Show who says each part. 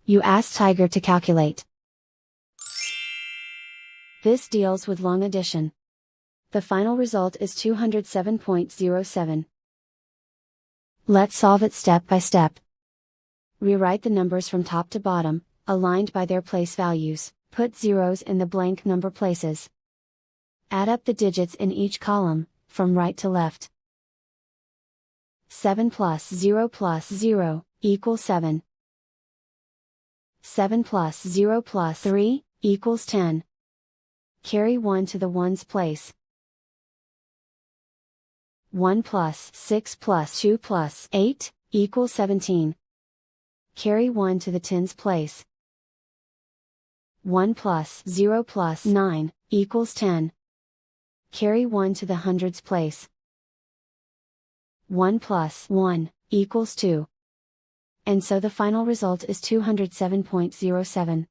Speaker 1: You ask Tiger to calculate. This deals with long addition. The final result is 207.07. Let's solve it step by step. Rewrite the numbers from top to bottom, aligned by their place values, put zeros in the blank number places. Add up the digits in each column, from right to left. 7 plus 0 plus 0, equals 7. 7 plus 0 plus 3, equals 10. Carry 1 to the ones place. 1 plus 6 plus 2 plus 8, equals 17. Carry 1 to the tens place. 1 plus 0 plus 9, equals 10. Carry 1 to the hundreds place. 1 plus 1, equals 2. And so the final result is 207.07.